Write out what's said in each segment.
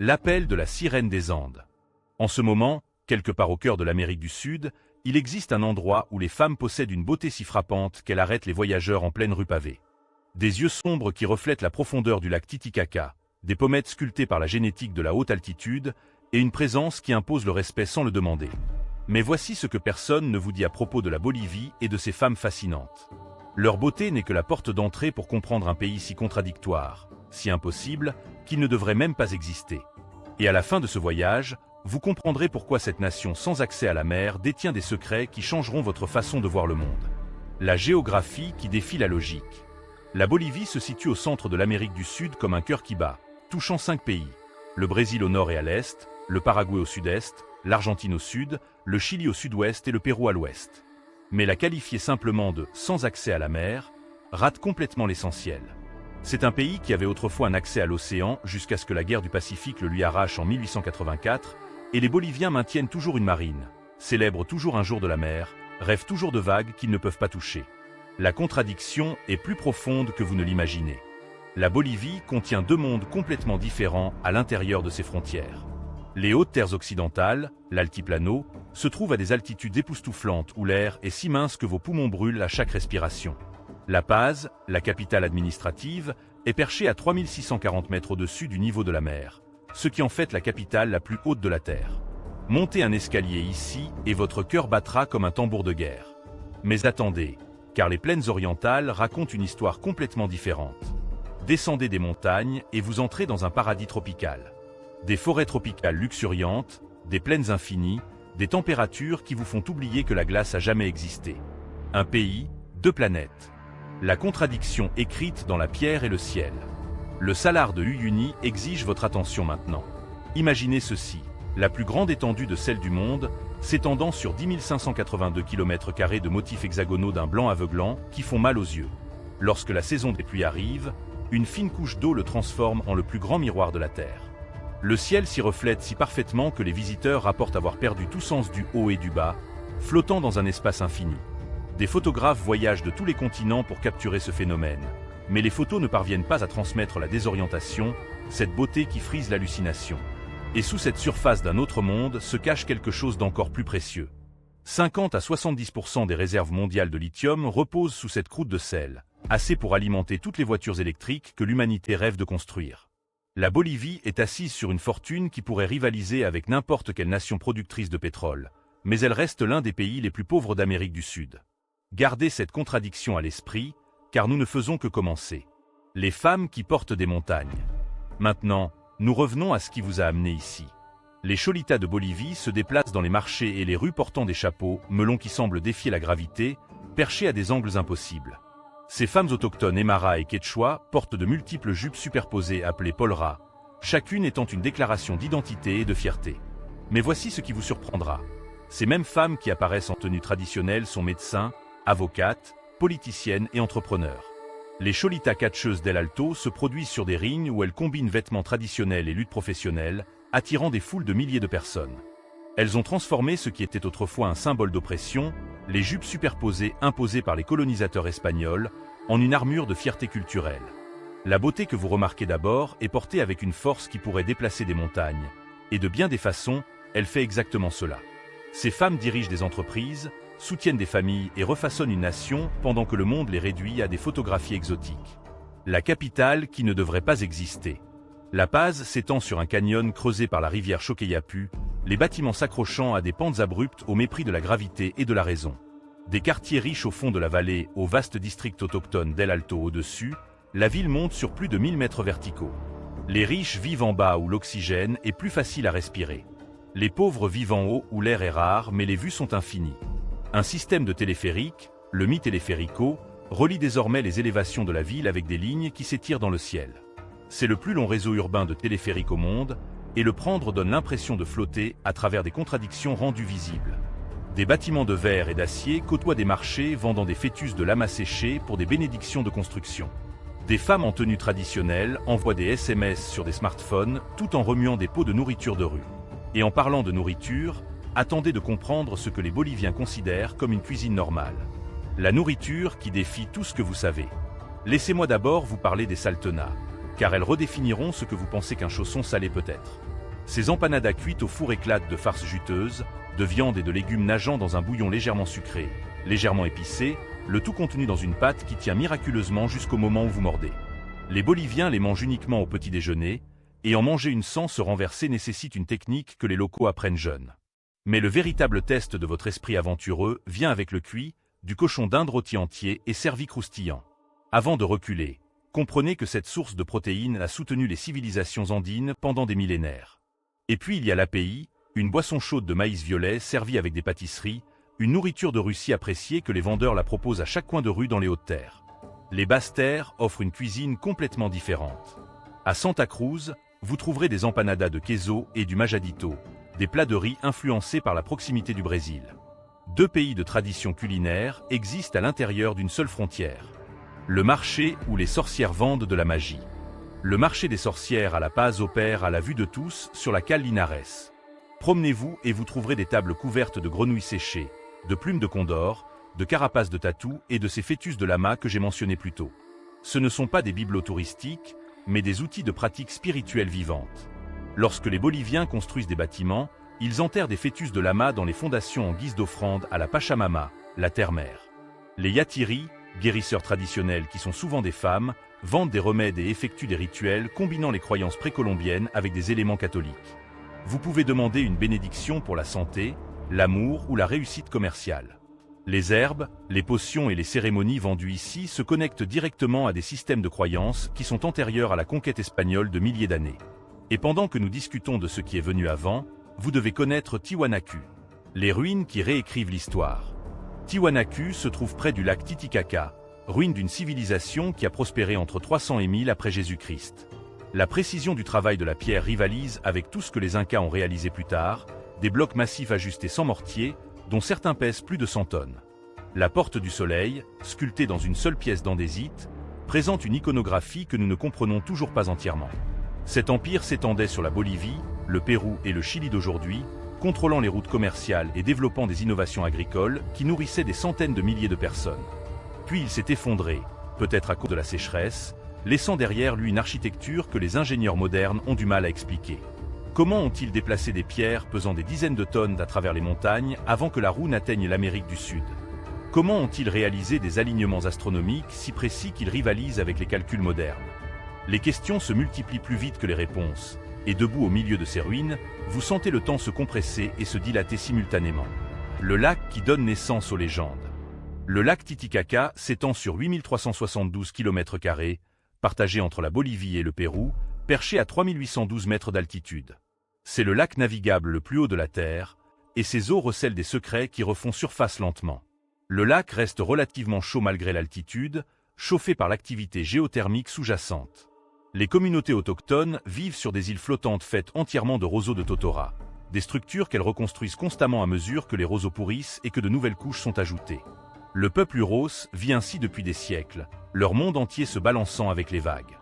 L'appel de la sirène des Andes. En ce moment, quelque part au cœur de l'Amérique du Sud, il existe un endroit où les femmes possèdent une beauté si frappante qu'elle arrête les voyageurs en pleine rue pavée. Des yeux sombres qui reflètent la profondeur du lac Titicaca, des pommettes sculptées par la génétique de la haute altitude, et une présence qui impose le respect sans le demander. Mais voici ce que personne ne vous dit à propos de la Bolivie et de ses femmes fascinantes. Leur beauté n'est que la porte d'entrée pour comprendre un pays si contradictoire, si impossible, qu'il ne devrait même pas exister. Et à la fin de ce voyage, vous comprendrez pourquoi cette nation sans accès à la mer détient des secrets qui changeront votre façon de voir le monde. La géographie qui défie la logique. La Bolivie se situe au centre de l'Amérique du Sud comme un cœur qui bat, touchant 5 pays. Le Brésil au nord et à l'est, le Paraguay au sud-est, l'Argentine au sud, le Chili au sud-ouest et le Pérou à l'ouest. Mais la qualifier simplement de « sans accès à la mer » rate complètement l'essentiel. C'est un pays qui avait autrefois un accès à l'océan jusqu'à ce que la guerre du Pacifique le lui arrache en 1884, et les Boliviens maintiennent toujours une marine, célèbrent toujours un jour de la mer, rêvent toujours de vagues qu'ils ne peuvent pas toucher. La contradiction est plus profonde que vous ne l'imaginez. La Bolivie contient 2 mondes complètement différents à l'intérieur de ses frontières. Les hautes terres occidentales, l'altiplano, se trouvent à des altitudes époustouflantes où l'air est si mince que vos poumons brûlent à chaque respiration. La Paz, la capitale administrative, est perchée à 3640 mètres au-dessus du niveau de la mer, ce qui en fait la capitale la plus haute de la Terre. Montez un escalier ici et votre cœur battra comme un tambour de guerre. Mais attendez, car les plaines orientales racontent une histoire complètement différente. Descendez des montagnes et vous entrez dans un paradis tropical. Des forêts tropicales luxuriantes, des plaines infinies, des températures qui vous font oublier que la glace a jamais existé. Un pays, 2 planètes. La contradiction écrite dans la pierre et le ciel. Le salar de Uyuni exige votre attention maintenant. Imaginez ceci, la plus grande étendue de celle du monde, s'étendant sur 10 582 km² de motifs hexagonaux d'un blanc aveuglant qui font mal aux yeux. Lorsque la saison des pluies arrive, une fine couche d'eau le transforme en le plus grand miroir de la Terre. Le ciel s'y reflète si parfaitement que les visiteurs rapportent avoir perdu tout sens du haut et du bas, flottant dans un espace infini. Des photographes voyagent de tous les continents pour capturer ce phénomène. Mais les photos ne parviennent pas à transmettre la désorientation, cette beauté qui frise l'hallucination. Et sous cette surface d'un autre monde se cache quelque chose d'encore plus précieux. 50 à 70% des réserves mondiales de lithium reposent sous cette croûte de sel, assez pour alimenter toutes les voitures électriques que l'humanité rêve de construire. La Bolivie est assise sur une fortune qui pourrait rivaliser avec n'importe quelle nation productrice de pétrole, mais elle reste l'un des pays les plus pauvres d'Amérique du Sud. Gardez cette contradiction à l'esprit, car nous ne faisons que commencer. Les femmes qui portent des montagnes. Maintenant, nous revenons à ce qui vous a amené ici. Les Cholitas de Bolivie se déplacent dans les marchés et les rues portant des chapeaux, melons qui semblent défier la gravité, perchés à des angles impossibles. Ces femmes autochtones Aymara et Quechua portent de multiples jupes superposées appelées polra, chacune étant une déclaration d'identité et de fierté. Mais voici ce qui vous surprendra. Ces mêmes femmes qui apparaissent en tenue traditionnelle sont médecins, avocates, politiciennes et entrepreneurs. Les Cholitas catcheuses del Alto se produisent sur des rings où elles combinent vêtements traditionnels et lutte professionnelle, attirant des foules de milliers de personnes. Elles ont transformé ce qui était autrefois un symbole d'oppression, les jupes superposées imposées par les colonisateurs espagnols, en une armure de fierté culturelle. La beauté que vous remarquez d'abord est portée avec une force qui pourrait déplacer des montagnes, et de bien des façons, elle fait exactement cela. Ces femmes dirigent des entreprises, soutiennent des familles et refaçonnent une nation pendant que le monde les réduit à des photographies exotiques. La capitale qui ne devrait pas exister. La Paz s'étend sur un canyon creusé par la rivière Choqueyapu, les bâtiments s'accrochant à des pentes abruptes au mépris de la gravité et de la raison. Des quartiers riches au fond de la vallée, au vaste district autochtone d'El Alto au-dessus, la ville monte sur plus de 1000 mètres verticaux. Les riches vivent en bas où l'oxygène est plus facile à respirer. Les pauvres vivent en haut où l'air est rare mais les vues sont infinies. Un système de téléphérique, le Mi Teleférico, relie désormais les élévations de la ville avec des lignes qui s'étirent dans le ciel. C'est le plus long réseau urbain de téléphériques au monde, et le prendre donne l'impression de flotter à travers des contradictions rendues visibles. Des bâtiments de verre et d'acier côtoient des marchés vendant des fœtus de lamas séchés pour des bénédictions de construction. Des femmes en tenue traditionnelle envoient des SMS sur des smartphones tout en remuant des pots de nourriture de rue. Et en parlant de nourriture, attendez de comprendre ce que les Boliviens considèrent comme une cuisine normale. La nourriture qui défie tout ce que vous savez. Laissez-moi d'abord vous parler des saltenas, car elles redéfiniront ce que vous pensez qu'un chausson salé peut être. Ces empanadas cuites au four éclatent de farces juteuses, de viande et de légumes nageant dans un bouillon légèrement sucré, légèrement épicé, le tout contenu dans une pâte qui tient miraculeusement jusqu'au moment où vous mordez. Les Boliviens les mangent uniquement au petit déjeuner, et en manger une sans se renverser nécessite une technique que les locaux apprennent jeunes. Mais le véritable test de votre esprit aventureux vient avec le cuit, du cochon d'Inde rôti entier et servi croustillant. Avant de reculer, comprenez que cette source de protéines a soutenu les civilisations andines pendant des millénaires. Et puis il y a l'API, une boisson chaude de maïs violet servie avec des pâtisseries, une nourriture de Russie appréciée que les vendeurs la proposent à chaque coin de rue dans les Hautes-Terres. Les Basses-Terres offrent une cuisine complètement différente. À Santa Cruz, vous trouverez des empanadas de queso et du majadito, des plats de riz influencés par la proximité du Brésil. Deux pays de tradition culinaire existent à l'intérieur d'une seule frontière. Le marché où les sorcières vendent de la magie. Le marché des sorcières à La Paz opère à la vue de tous sur la cale Linares. Promenez-vous et vous trouverez des tables couvertes de grenouilles séchées, de plumes de condor, de carapaces de tatou et de ces fœtus de lama que j'ai mentionnés plus tôt. Ce ne sont pas des bibelots touristiques, mais des outils de pratique spirituelle vivante. Lorsque les Boliviens construisent des bâtiments, ils enterrent des fœtus de lama dans les fondations en guise d'offrande à la Pachamama, la terre-mère. Les Yatiri, guérisseurs traditionnels qui sont souvent des femmes, vendent des remèdes et effectuent des rituels combinant les croyances précolombiennes avec des éléments catholiques. Vous pouvez demander une bénédiction pour la santé, l'amour ou la réussite commerciale. Les herbes, les potions et les cérémonies vendues ici se connectent directement à des systèmes de croyances qui sont antérieurs à la conquête espagnole de milliers d'années. Et pendant que nous discutons de ce qui est venu avant, vous devez connaître Tiwanaku, les ruines qui réécrivent l'histoire. Tiwanaku se trouve près du lac Titicaca, ruine d'une civilisation qui a prospéré entre 300 et 1000 après Jésus-Christ. La précision du travail de la pierre rivalise avec tout ce que les Incas ont réalisé plus tard, des blocs massifs ajustés sans mortier, dont certains pèsent plus de 100 tonnes. La porte du soleil, sculptée dans une seule pièce d'andésite, présente une iconographie que nous ne comprenons toujours pas entièrement. Cet empire s'étendait sur la Bolivie, le Pérou et le Chili d'aujourd'hui, contrôlant les routes commerciales et développant des innovations agricoles qui nourrissaient des centaines de milliers de personnes. Puis il s'est effondré, peut-être à cause de la sécheresse, laissant derrière lui une architecture que les ingénieurs modernes ont du mal à expliquer. Comment ont-ils déplacé des pierres pesant des dizaines de tonnes à travers les montagnes avant que la roue n'atteigne l'Amérique du Sud? Comment ont-ils réalisé des alignements astronomiques si précis qu'ils rivalisent avec les calculs modernes? Les questions se multiplient plus vite que les réponses, et debout au milieu de ces ruines, vous sentez le temps se compresser et se dilater simultanément. Le lac qui donne naissance aux légendes. Le lac Titicaca s'étend sur 8372 km², partagé entre la Bolivie et le Pérou, perché à 3812 mètres d'altitude. C'est le lac navigable le plus haut de la Terre, et ses eaux recèlent des secrets qui refont surface lentement. Le lac reste relativement chaud malgré l'altitude, chauffé par l'activité géothermique sous-jacente. Les communautés autochtones vivent sur des îles flottantes faites entièrement de roseaux de totora, des structures qu'elles reconstruisent constamment à mesure que les roseaux pourrissent et que de nouvelles couches sont ajoutées. Le peuple Huros vit ainsi depuis des siècles, leur monde entier se balançant avec les vagues.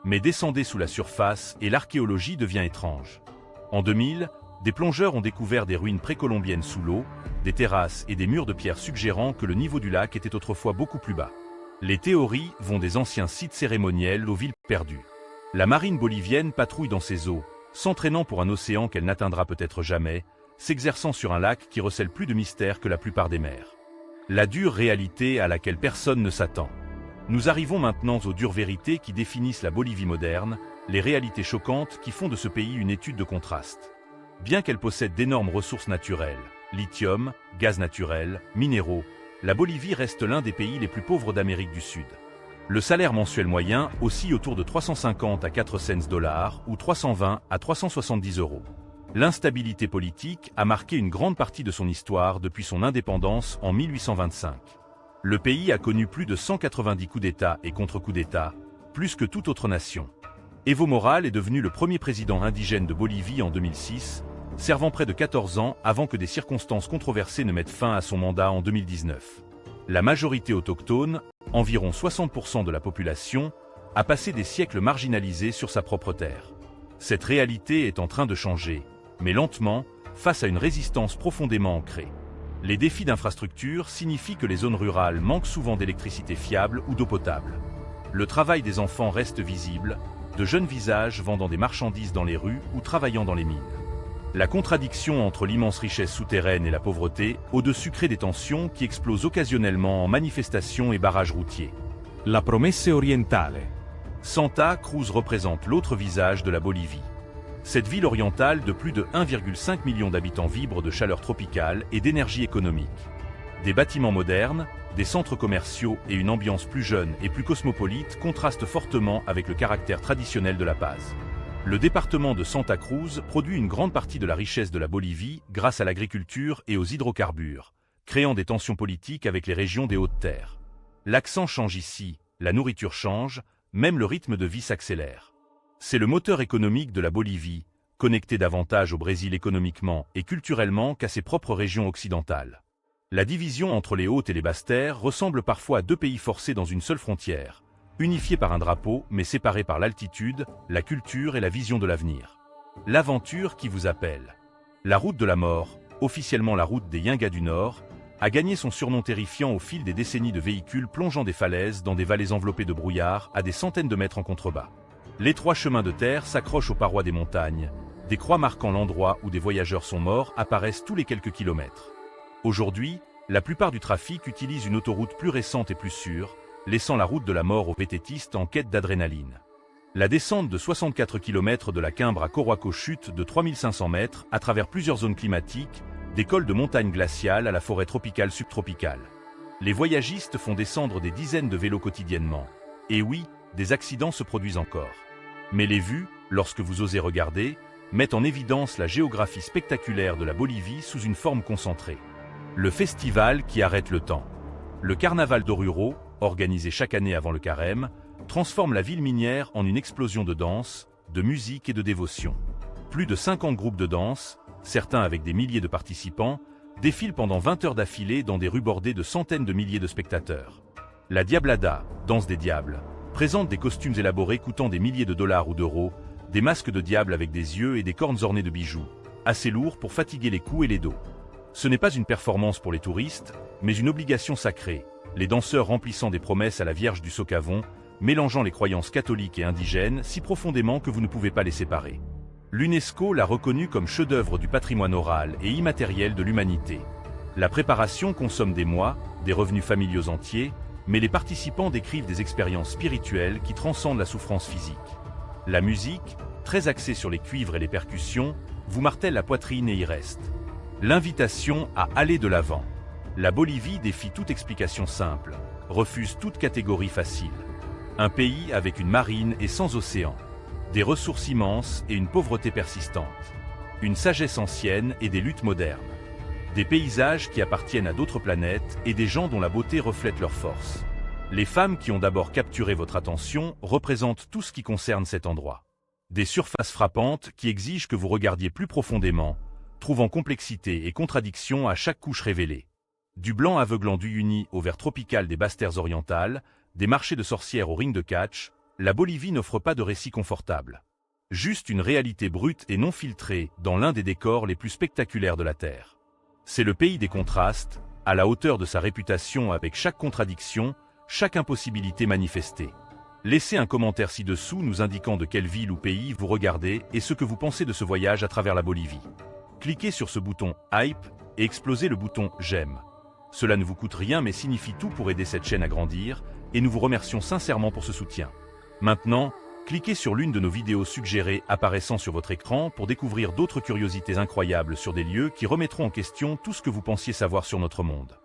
Mais descendez sous la surface et l'archéologie devient étrange. En 2000, des plongeurs ont découvert des ruines précolombiennes sous l'eau, des terrasses et des murs de pierre suggérant que le niveau du lac était autrefois beaucoup plus bas. Les théories vont des anciens sites cérémoniels aux villes perdues. La marine bolivienne patrouille dans ces eaux, s'entraînant pour un océan qu'elle n'atteindra peut-être jamais, s'exerçant sur un lac qui recèle plus de mystères que la plupart des mers. La dure réalité à laquelle personne ne s'attend. Nous arrivons maintenant aux dures vérités qui définissent la Bolivie moderne, les réalités choquantes qui font de ce pays une étude de contraste. Bien qu'elle possède d'énormes ressources naturelles, lithium, gaz naturel, minéraux, la Bolivie reste l'un des pays les plus pauvres d'Amérique du Sud. Le salaire mensuel moyen oscille autour de 350 à 4 cents dollars ou 320 à 370 euros. L'instabilité politique a marqué une grande partie de son histoire depuis son indépendance en 1825. Le pays a connu plus de 190 coups d'État et contre-coups d'État, plus que toute autre nation. Evo Morales est devenu le premier président indigène de Bolivie en 2006, servant près de 14 ans avant que des circonstances controversées ne mettent fin à son mandat en 2019. La majorité autochtone, environ 60% de la population, a passé des siècles marginalisés sur sa propre terre. Cette réalité est en train de changer, mais lentement, face à une résistance profondément ancrée. Les défis d'infrastructure signifient que les zones rurales manquent souvent d'électricité fiable ou d'eau potable. Le travail des enfants reste visible, de jeunes visages vendant des marchandises dans les rues ou travaillant dans les mines. La contradiction entre l'immense richesse souterraine et la pauvreté au-dessus crée des tensions qui explosent occasionnellement en manifestations et barrages routiers. La Promesse orientale. Santa Cruz représente l'autre visage de la Bolivie. Cette ville orientale de plus de 1,5 million d'habitants vibre de chaleur tropicale et d'énergie économique. Des bâtiments modernes, des centres commerciaux et une ambiance plus jeune et plus cosmopolite contrastent fortement avec le caractère traditionnel de La Paz. Le département de Santa Cruz produit une grande partie de la richesse de la Bolivie grâce à l'agriculture et aux hydrocarbures, créant des tensions politiques avec les régions des hautes terres. L'accent change ici, la nourriture change, même le rythme de vie s'accélère. C'est le moteur économique de la Bolivie, connecté davantage au Brésil économiquement et culturellement qu'à ses propres régions occidentales. La division entre les hautes et les basses terres ressemble parfois à deux pays forcés dans une seule frontière, unifiés par un drapeau mais séparés par l'altitude, la culture et la vision de l'avenir. L'aventure qui vous appelle. La route de la mort, officiellement la route des Yingas du Nord, a gagné son surnom terrifiant au fil des décennies de véhicules plongeant des falaises dans des vallées enveloppées de brouillard à des centaines de mètres en contrebas. L'étroit chemin de terre s'accroche aux parois des montagnes. Des croix marquant l'endroit où des voyageurs sont morts apparaissent tous les quelques kilomètres. Aujourd'hui, la plupart du trafic utilise une autoroute plus récente et plus sûre, laissant la route de la mort aux vététistes en quête d'adrénaline. La descente de 64 km de la Quimbre à Coroaco chute de 3500 mètres à travers plusieurs zones climatiques, des cols de montagnes glaciales à la forêt tropicale subtropicale. Les voyagistes font descendre des dizaines de vélos quotidiennement. Et oui, des accidents se produisent encore. Mais les vues, lorsque vous osez regarder, mettent en évidence la géographie spectaculaire de la Bolivie sous une forme concentrée. Le festival qui arrête le temps. Le carnaval d'Oruro, organisé chaque année avant le carême, transforme la ville minière en une explosion de danse, de musique et de dévotion. Plus de 50 groupes de danse, certains avec des milliers de participants, défilent pendant 20 heures d'affilée dans des rues bordées de centaines de milliers de spectateurs. La Diablada, danse des diables, présente des costumes élaborés coûtant des milliers de dollars ou d'euros, des masques de diable avec des yeux et des cornes ornées de bijoux, assez lourds pour fatiguer les coups et les dos. Ce n'est pas une performance pour les touristes, mais une obligation sacrée, les danseurs remplissant des promesses à la Vierge du Socavon, mélangeant les croyances catholiques et indigènes si profondément que vous ne pouvez pas les séparer. L'UNESCO l'a reconnu comme chef-d'œuvre du patrimoine oral et immatériel de l'humanité. La préparation consomme des mois, des revenus familiaux entiers, mais les participants décrivent des expériences spirituelles qui transcendent la souffrance physique. La musique, très axée sur les cuivres et les percussions, vous martèle la poitrine et y reste. L'invitation à aller de l'avant. La Bolivie défie toute explication simple, refuse toute catégorie facile. Un pays avec une marine et sans océan. Des ressources immenses et une pauvreté persistante. Une sagesse ancienne et des luttes modernes. Des paysages qui appartiennent à d'autres planètes et des gens dont la beauté reflète leur force. Les femmes qui ont d'abord capturé votre attention représentent tout ce qui concerne cet endroit. Des surfaces frappantes qui exigent que vous regardiez plus profondément, trouvant complexité et contradiction à chaque couche révélée. Du blanc aveuglant d'Uyuni au vert tropical des basses terres orientales, des marchés de sorcières au ring de catch, la Bolivie n'offre pas de récit confortable. Juste une réalité brute et non filtrée dans l'un des décors les plus spectaculaires de la Terre. C'est le pays des contrastes, à la hauteur de sa réputation avec chaque contradiction, chaque impossibilité manifestée. Laissez un commentaire ci-dessous nous indiquant de quelle ville ou pays vous regardez et ce que vous pensez de ce voyage à travers la Bolivie. Cliquez sur ce bouton « Hype » et explosez le bouton « J'aime ». Cela ne vous coûte rien mais signifie tout pour aider cette chaîne à grandir, et nous vous remercions sincèrement pour ce soutien. Maintenant, cliquez sur l'une de nos vidéos suggérées apparaissant sur votre écran pour découvrir d'autres curiosités incroyables sur des lieux qui remettront en question tout ce que vous pensiez savoir sur notre monde.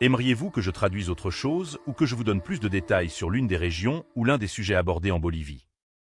Aimeriez-vous que je traduise autre chose ou que je vous donne plus de détails sur l'une des régions ou l'un des sujets abordés en Bolivie ?